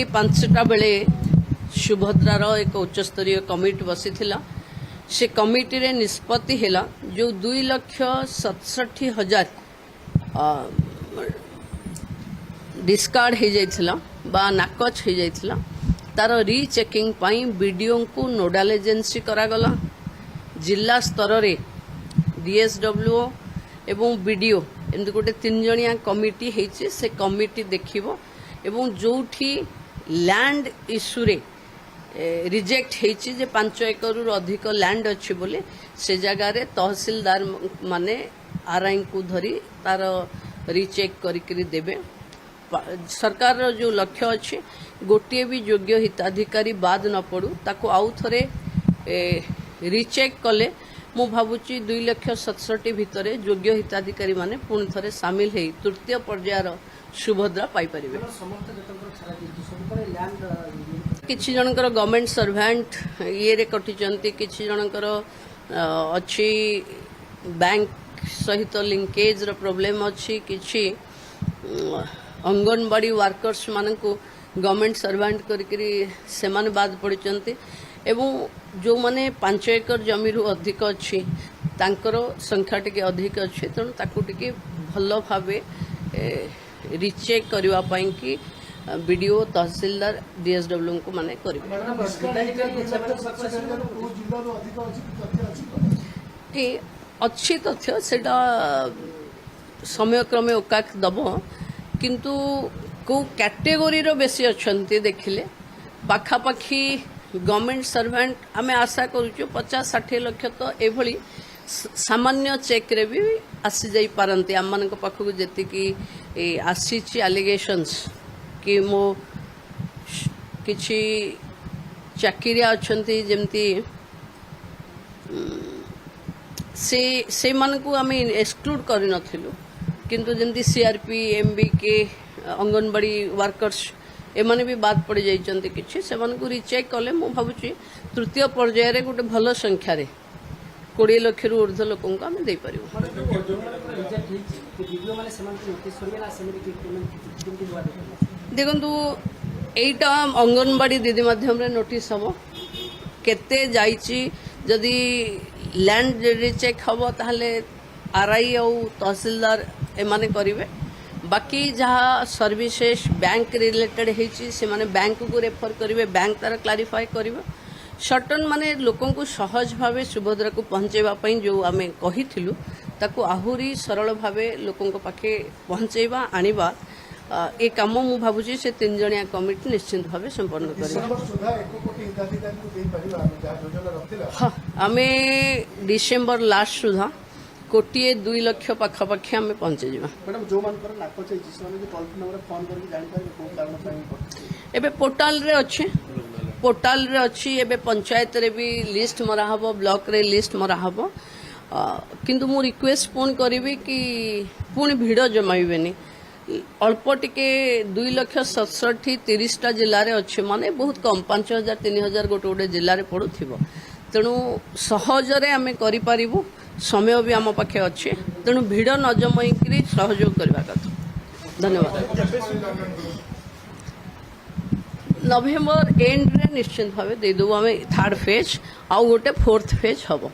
5टा बेले सुभद्रार एक उच्चस्तरीय कमिटी बसी से कमिटी रे निष्पत्ति हैला जो 2,67,000 डिस्कार्ड हो जाइथिला बा नाकच हो जाइथिला तार रीचेकिंग पाई बीडीओ को नोडाल एजेंसी करागला जिला स्तर रे डीएसडब्ल्यूओ एवं बीडीओ एमती गोटे 3 जणिया कमिटी ହେଇଛି से कमिटी देखिबो एवं जोठी लैंड इश्यू रे रिजेक्ट ହେଇଛି जे 5 एकड़ रु अधिक लैंड अच्छी बोले से जगह रे तहसीलदार माने आरआई को धरी तार रीचेक करिकरी देबे। सरकार जो लक्ष्य अच्छे गोटे भी योग्य हिताधिकारी बाद न पड़ू ताको आउ थरे रीचेक कले मु भावुची 2,67,000 भितर योग्य हिताधिकारी माने पुणी थरे सामिल है तृतीय पर्यायर सुभद्रा पाई परिबे। किछि जनकर गवर्नमेंट सर्वेंट ये रे कटिचंती किछि जनकर अच्छी बैंक सहित लिंकेज रो प्रॉब्लम अच्छी किछि अंगनवाड़ी वर्कर्स मानकु गवर्नमेंट सर्वेंट करी से माने बाद पड़चंती एवं जो माने 5 एकड़ जमी रु अधिक अच्छी तांकर संख्या टिके अधिक अच्छी तेणु ताकू टिके भल भावे रिचेक करबा पई कि बीडीओ तहसीलदार डीएसडब्ल्यू को माने करिवे। अच्छी तथ्य सेटा समयक्रमे ओकाक दब किंतु को कैटेगोरी रो बेसी अच्छंती देखिले पाखापाखी गवर्नमेंट सर्वेंट आमे आशा करूछु 50-60 लाख तो एभली सामान्य चेक रे भी आसी जाई पारंती आम मान पाखक जेति की आसी एलिगेशंस कि मो किछि चाकरिया अच्छंती जेमती से मान को आम एक्सक्लूड कर नथिलु किंतु जेमती सीआरपी एमबीके अंगनवाड़ी वर्कर्स एमाने भी बाद पड़ जाइछंती किछि से मान को रिचेक कले मु भाबुची तृतीय पर्याय रे गोटे भल संख्या रे 20 लाख रु ऊर्ध्व लोकन को आम दे परिबो। देखंतु एटा अंगनवाड़ी दीदी माध्यम रे नोटिस हबो केते जाइछि जदी लैंड रिचेक हबो ताहले आरआई और तहसीलदार एमाने करिवे बाकी जहाँ सर्विसेस बैंक रिलेटेड होती से माने बैंक को रेफर करेंगे बैंक तार क्लारिफाई करिवे सर्टन माने लोकों को सहज भावे सुभद्रा को पहुँचेवाई जो आम कही ताकू आहुरी सरल भावे लोकों पाखे पहुँचेवा आनिबा ए काम मु भावुची से 3 जणिया कमिटी निश्चित भावे संपन्न कर आमे डिसेम्बर लास्ट सुधा 1.2 लाख पाखापाखि आम पहुंचे जा एबे पोर्टाल रे अच्छी एबे पंचायत रे भी लिस्ट मरा हबो ब्लॉक रे लिस्ट मरा हबो किंतु मु रिक्वेस्ट पुणी करी कि पुणी भिड़ जमाइबेनी अल्प टिके 2,67,000 30टा जिले में अच्छे माने बहुत कम 5,000 3,000 गोटे जिले में पड़ुथिबो तेणु सहजरे आम करिपारिबु समय भी आम पाखे अच्छे तेणु भिड़ न जमैकरी सहयोग करवा कथा। धन्यवाद। नवेम्बर एंड रे निश्चित भाव देदेबू आम 3rd फेज आउ गोटे 4th फेज हम।